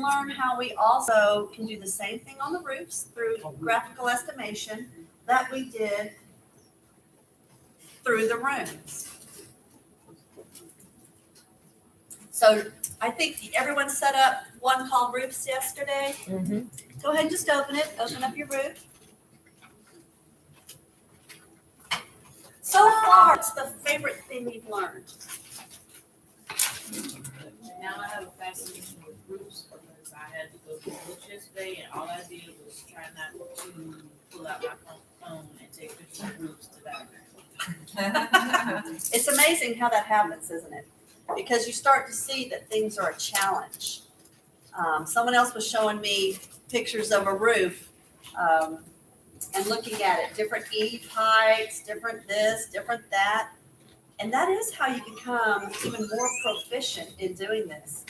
learn how we also can do the same thing on the roofs through graphical estimation that we did through the rooms. So I think everyone set up one called roofs yesterday. Go ahead and just open it. Open up your roof. So far, what's the favorite thing you've learned? Now I have a fascination with roofs because I had to go to the books yesterday and all I did was try not to pull out my phone and take pictures of roofs to that. It's amazing how that happens, isn't it? Because you start to see that things are a challenge. Someone else was showing me pictures of a roof and looking at it, different eave heights, different this, different that. And that is how you become even more proficient in doing this.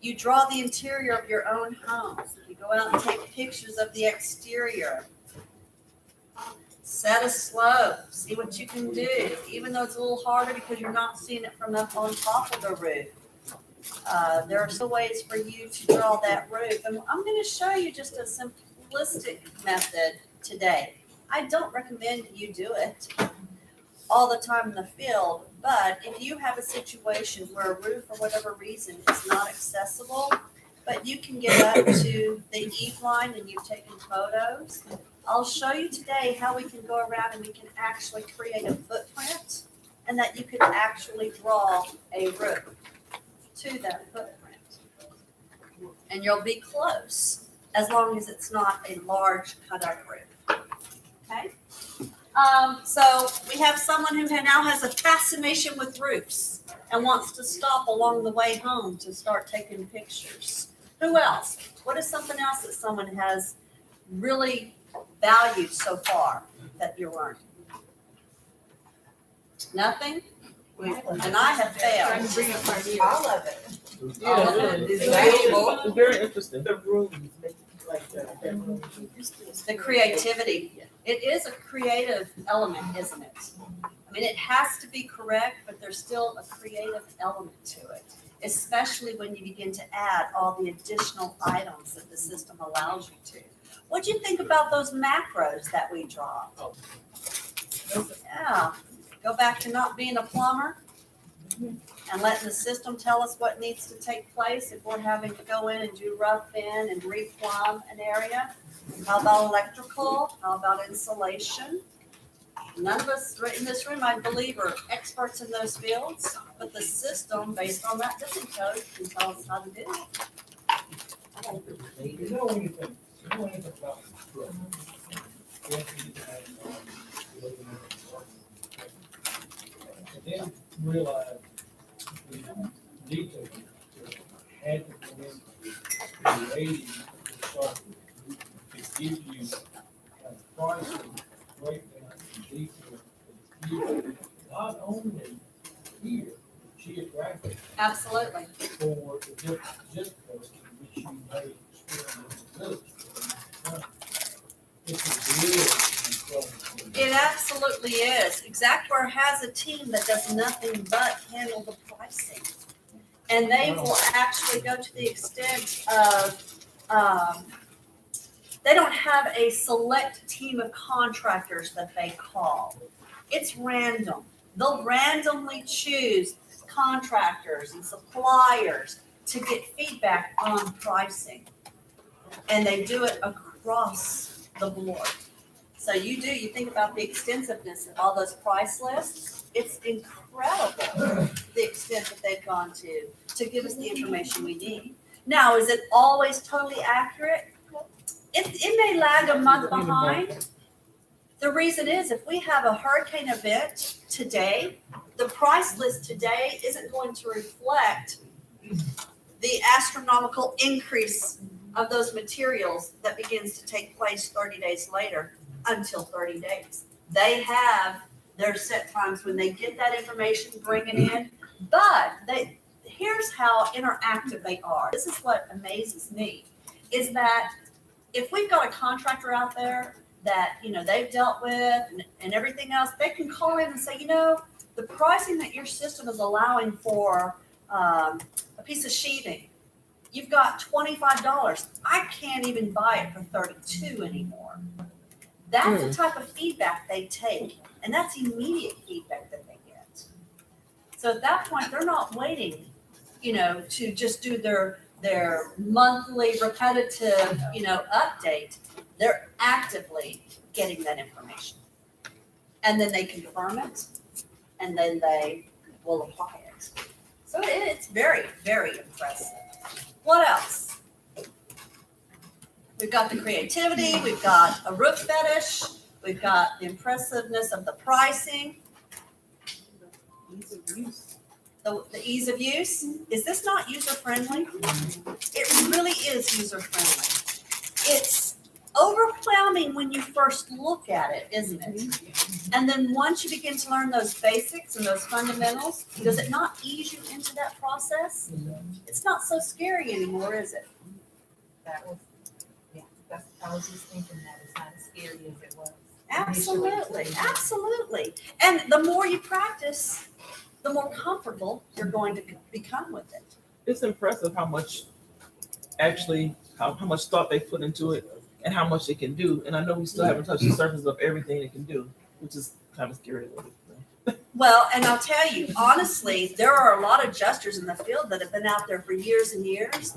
You draw the interior of your own homes. You go out and take pictures of the exterior. Set a slope, see what you can do, even though it's a little harder because you're not seeing it from up on top of the roof. There are still ways for you to draw that roof. And I'm going to show you just a simplistic method today. I don't recommend you do it all the time in the field, but if you have a situation where a roof, for whatever reason, is not accessible, but you can get up to the eave line and you've taken photos, I'll show you today how we can go around and we can actually create a footprint and that you could actually draw a roof to that footprint. And you'll be close as long as it's not a large cut-up roof. Okay? So we have someone who now has a fascination with roofs and wants to stop along the way home to start taking pictures. Who else? What is something else that someone has really valued so far that you're learning? Nothing? And I have failed. Bring up ideas. All of it. It's valuable. It's very interesting. The rooms, like that room. The creativity. It is a creative element, isn't it? I mean, it has to be correct, but there's still a creative element to it, especially when you begin to add all the additional items that the system allows you to. What'd you think about those macros that we draw? Yeah, go back to not being a plumber and letting the system tell us what needs to take place if we're having to go in and do rough in and replumb an area. How about electrical? How about insulation? None of us in this room, I believe, are experts in those fields, but the system, based on that building code, can tell us how to do it. You know anything about roof? I didn't realize the detail had to go into the rating to start. It gives you a price and breakdown and detail, not only here, but geographic Absolutely. for the different zip codes in which you may experience the village. It's a real incredible. It absolutely is. Exactware has a team that does nothing but handle the pricing. And they will actually go to the extent of, they don't have a select team of contractors that they call. It's random. They'll randomly choose contractors and suppliers to get feedback on pricing. And they do it across the board. So you think about the extensiveness of all those price lists. It's incredible the extent that they've gone to give us the information we need. Now, is it always totally accurate? It may lag a month behind. The reason is if we have a hurricane event today, the price list today isn't going to reflect the astronomical increase of those materials that begins to take place 30 days later until 30 days. They have their set times when they get that information, bring it in, but here's how interactive they are. This is what amazes me, is that if we've got a contractor out there that, they've dealt with and everything else, they can call in and say, the pricing that your system is allowing for a piece of sheathing You've got $25. I can't even buy it for 32 anymore. That's the type of feedback they take, and that's immediate feedback that they get. So at that point, they're not waiting, to just do their monthly repetitive, update. They're actively getting that information. And then they confirm it, and then they will apply it. So it's very, very impressive. What else? We've got the creativity, we've got a roof fetish, we've got the impressiveness of the pricing, Ease of use. the ease of use. Is this not user-friendly? It really is user-friendly. It's overwhelming when you first look at it, isn't it? And then once you begin to learn those basics and those fundamentals, does it not ease you into that process? It's not so scary anymore, is it? That was, yeah, I was just thinking that it's not as scary as it was. Absolutely, absolutely. And the more you practice, the more comfortable you're going to become with it. It's impressive how much how much thought they put into it and how much it can do. And I know we still haven't touched the surface of everything it can do, which is kind of scary. Well, and I'll tell you, honestly, there are a lot of adjusters in the field that have been out there for years and years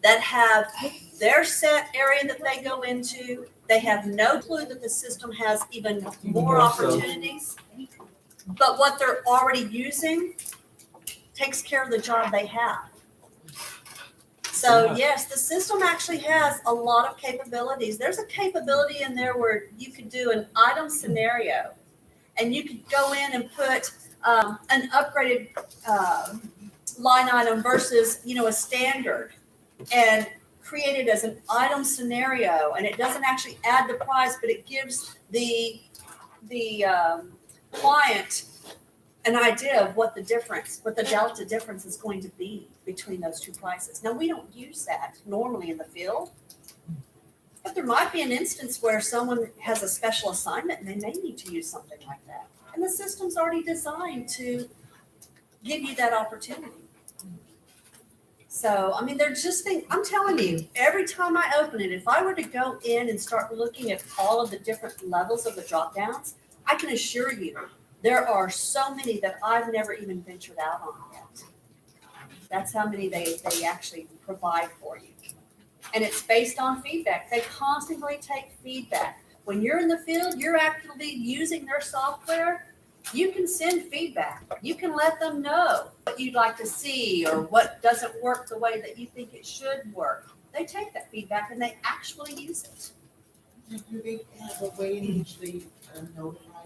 that have their set area that they go into. They have no clue that the system has even more opportunities. But what they're already using takes care of the job they have. So yes, the system actually has a lot of capabilities. There's a capability in there where you could do an item scenario, and you could go in and put an upgraded line item versus, a standard, and create it as an item scenario. And it doesn't actually add the price, but it gives the client an idea of what the delta difference is going to be between those two prices. Now, we don't use that normally in the field, but there might be an instance where someone has a special assignment and they may need to use something like that. And the system's already designed to give you that opportunity. So, they're just I'm telling you, every time I open it, if I were to go in and start looking at all of the different levels of the drop downs, I can assure you, there are so many that I've never even ventured out on yet. That's how many they actually provide for you. And it's based on feedback. They constantly take feedback. When you're in the field, you're actively using their software, you can send feedback. You can let them know what you'd like to see or what doesn't work the way that you think it should work. They take that feedback and they actually use it. Do they have a way in which they notify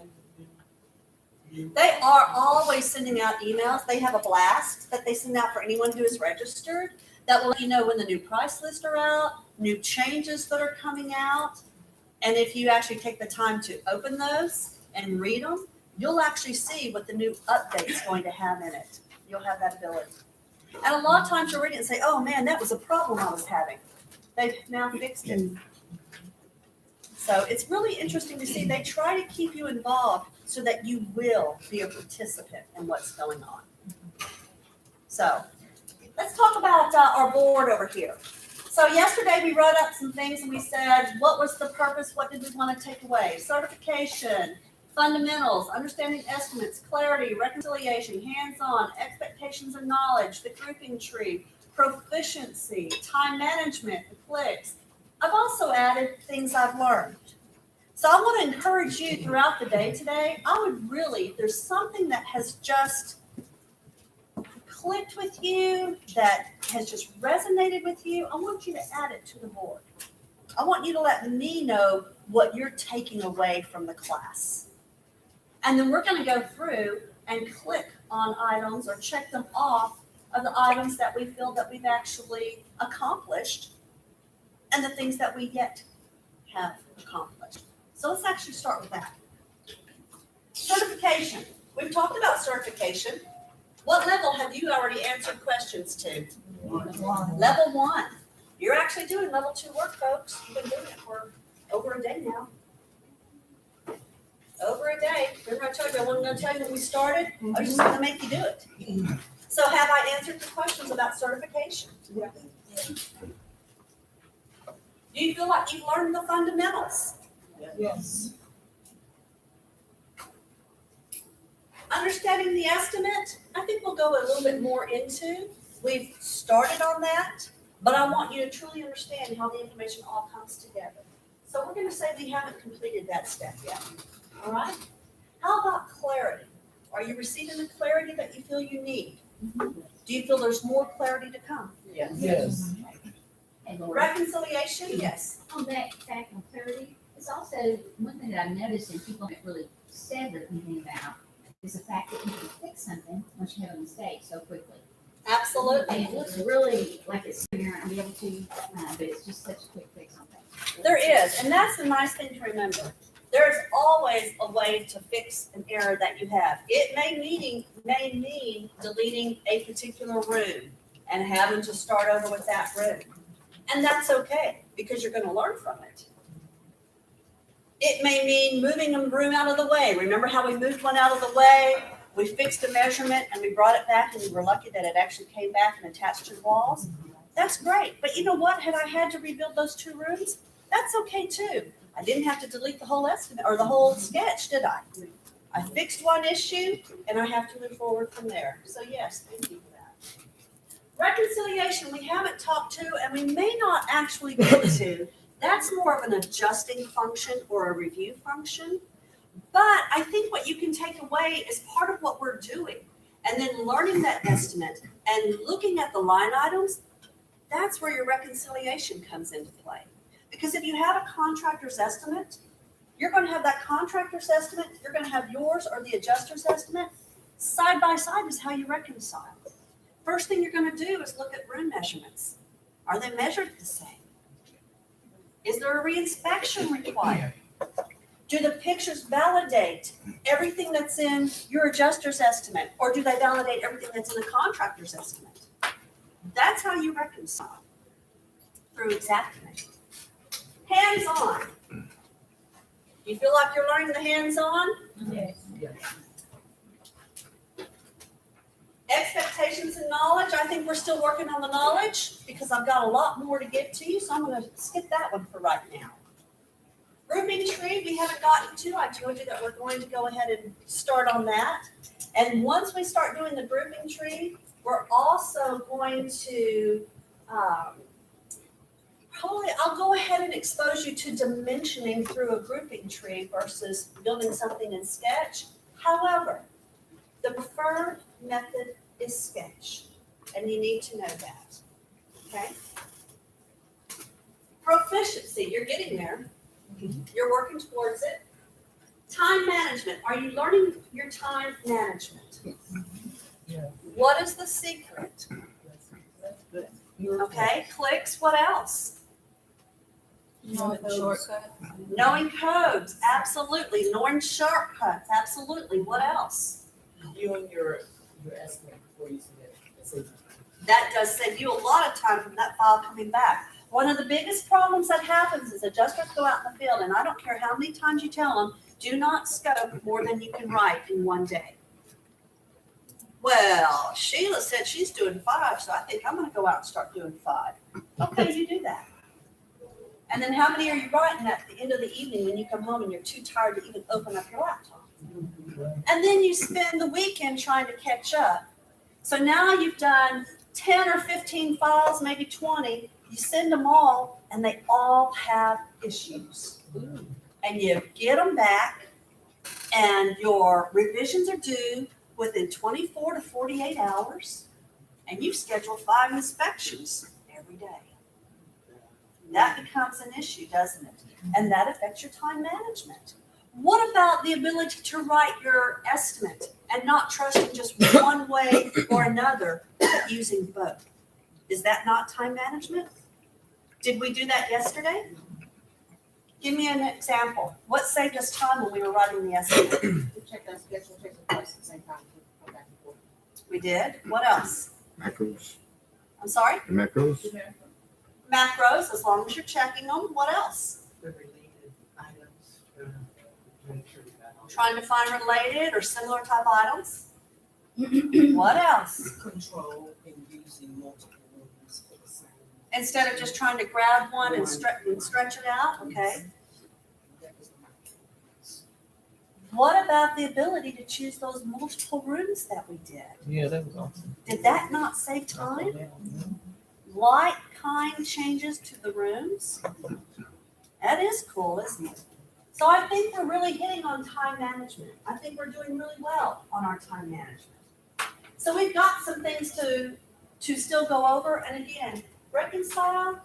you? They are always sending out emails. They have a blast that they send out for anyone who is registered that will let you know when the new price lists are out, new changes that are coming out. And if you actually take the time to open those and read them, you'll actually see what the new update is going to have in it. You'll have that ability. And a lot of times you'll read it and say, oh man, that was a problem I was having. They've now fixed it. So it's really interesting to see. They try to keep you involved so that you will be a participant in what's going on. So let's talk about our board over here. So yesterday we wrote up some things and we said, what was the purpose? What did we want to take away? Certification, fundamentals, understanding estimates, clarity, reconciliation, hands-on, expectations and knowledge, the grouping tree, proficiency, time management, the clicks. I've also added things I've learned. So I want to encourage you throughout the day today. I would really, if there's something that has just clicked with you, that has just resonated with you, I want you to add it to the board. I want you to let me know what you're taking away from the class. And then we're going to go through and click on items or check them off of the items that we feel that we've actually accomplished and the things that we yet have accomplished. So let's actually start with that. Certification. We've talked about certification. What level have you already answered questions to? Level 1. You're actually doing level 2 work, folks. You've been doing it for over a day now. Over a day. Remember I told you I wasn't going to tell you when we started? I was just going to make you do it. So have I answered the questions about certification? Yeah. Do you feel like you've learned the fundamentals? Yes. Understanding the estimate, I think we'll go a little bit more into. We've started on that, but I want you to truly understand how the information all comes together. So we're gonna say we haven't completed that step yet, all right? How about clarity? Are you receiving the clarity that you feel you need? Do you feel there's more clarity to come? Yes. Hey, Laura, Reconciliation, yes. on that fact on clarity, it's also one thing that I've noticed and people haven't really said or anything about is the fact that you can fix something once you have a mistake so quickly. Absolutely. And it looks really like it's you're not gonna be able to, but it's just such a quick fix on things. There is, and that's the nice thing to remember. There's always a way to fix an error that you have. It may mean deleting a particular room and having to start over with that room. And that's okay, because you're gonna learn from it. It may mean moving a room out of the way. Remember how we moved one out of the way? We fixed a measurement and we brought it back and we were lucky that it actually came back and attached to the walls. That's great, but you know what? Had I had to rebuild those 2 rooms, that's okay too. I didn't have to delete the whole estimate or the whole sketch, did I? I fixed one issue and I have to move forward from there. So yes, thank you for that. Reconciliation, we haven't talked to and we may not actually get to. That's more of an adjusting function or a review function. But I think what you can take away is part of what we're doing. And then learning that estimate and looking at the line items, that's where your reconciliation comes into play. Because if you have a contractor's estimate, you're going to have that contractor's estimate, you're going to have yours or the adjuster's estimate. Side by side is how you reconcile. First thing you're going to do is look at room measurements. Are they measured the same? Is there a reinspection required? Do the pictures validate everything that's in your adjuster's estimate, or do they validate everything that's in the contractor's estimate? That's how you reconcile through Xactimate. Hands-on. You feel like you're learning the hands-on? Yes. Expectations and knowledge, I think we're still working on the knowledge because I've got a lot more to give to you, so I'm gonna skip that one for right now. Grouping tree, we haven't gotten to. I told you that we're going to go ahead and start on that. And once we start doing the grouping tree, we're also going to, probably, I'll go ahead and expose you to dimensioning through a grouping tree versus building something in Sketch. However, the preferred method is Sketch, and you need to know that, okay? Proficiency, you're getting there. You're working towards it. Time management, are you learning your time management? Yeah. What is the secret? That's good. Okay, clicks, what else? Shortcut. Knowing codes, absolutely. Knowing shortcuts, absolutely. What else? Viewing your estimate before you submit it. That does save you a lot of time from that file coming back. One of the biggest problems that happens is adjusters go out in the field, and I don't care how many times you tell them, do not scope more than you can write in one day. Well, Sheila said she's doing 5, so I think I'm gonna go out and start doing 5. Okay, you do that. And then how many are you writing at the end of the evening when you come home and you're too tired to even open up your laptop? And then you spend the weekend trying to catch up. So now you've done 10 or 15 files, maybe 20. You send them all, and they all have issues. And you get them back, and your revisions are due within 24 to 48 hours, and you've scheduled 5 inspections every day. That becomes an issue, doesn't it? And that affects your time management. What about the ability to write your estimate and not trusting just one way or another, but using both? Is that not time management? Did we do that yesterday? Give me an example. What saved us time when we were writing the estimate? We checked our schedule, checked the price at the same time. Come back and forth. We did. What else? Macros. I'm sorry? The macros. Macros, as long as you're checking them. What else? The related items, make sure you got all. Trying to find related or similar type items. What else? Control and using multiple rooms for the same Instead of just trying to grab one and stretch it out, okay? What about the ability to choose those multiple rooms that we did? Yeah, that was awesome. Did that not save time? Like kind changes to the rooms? That is cool, isn't it? So I think we're really hitting on time management. I think we're doing really well on our time management. So we've got some things to still go over, and again, reconcile,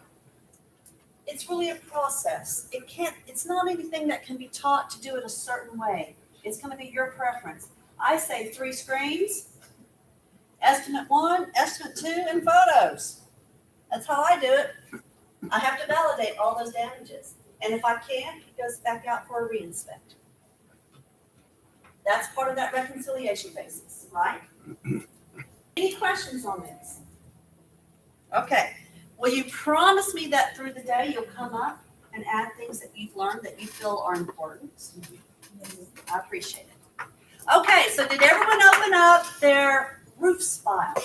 it's really a process. It's not anything that can be taught to do it a certain way. It's gonna be your preference. I say 3 screens, estimate 1, estimate 2, and photos. That's how I do it. I have to validate all those damages. And if I can't, it goes back out for a reinspect. That's part of that reconciliation basis, right? Any questions on this? Okay. Will you promise me that through the day you'll come up and add things that you've learned that you feel are important? I appreciate it. Okay, so did everyone open up their roofs file?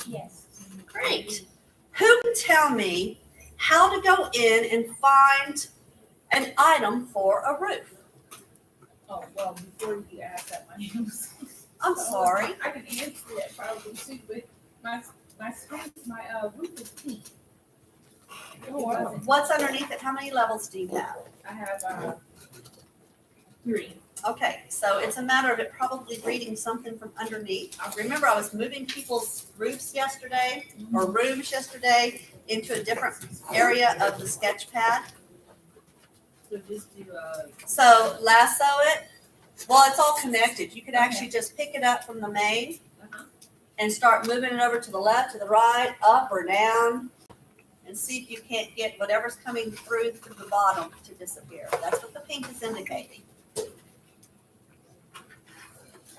Yes. Great. Who can tell me how to go in and find an item for a roof? Oh, well, before you ask that, my name is. I'm sorry. I can answer that probably too, but my screen, my roof is pink. What's underneath it? How many levels do you have? I have 3. Okay, so it's a matter of it probably reading something from underneath. I remember I was moving people's roofs yesterday, or rooms yesterday, into a different area of the sketch pad. So just do, So lasso it. Well, it's all connected. You could actually just pick it up from the main and start moving it over to the left, to the right, up or down, and see if you can't get whatever's coming through the bottom to disappear. That's what the pink is indicating.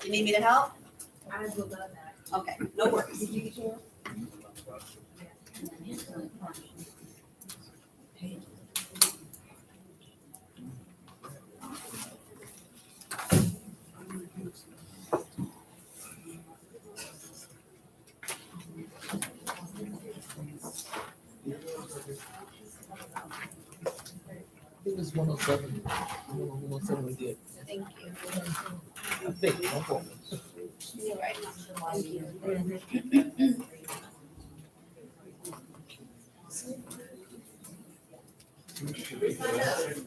You need me to help? I will love that. Okay, no worries. Did you get yours? It was 107. 107 we did. Thank you. I think. No problem. You're right. Thank you.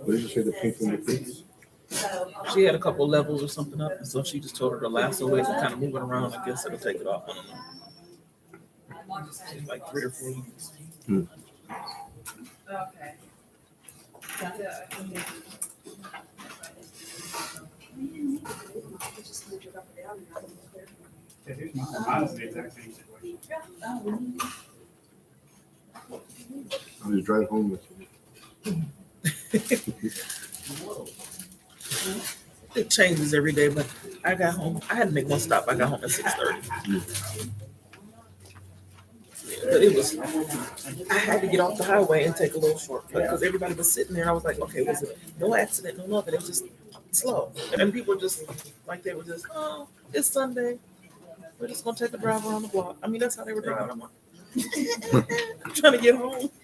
What did you say the pink one was? So, She had a couple levels or something up, and so she just told her to lasso it and kind of move it around. I guess it'll take it off. I don't know. It's like 3 or 4 weeks. Okay. Mine's the exact same situation. I was driving home It changes every day, but I got home. I had to make one stop. I got home at 6:30. But it was, I had to get off the highway and take a little shortcut because everybody was sitting there. I was like, okay, was it no accident, no nothing? It was just slow. And people just, like they were just, oh, it's Sunday. We're just going to take a drive around the block. I mean, that's how they were driving. I'm like, I'm trying to get home.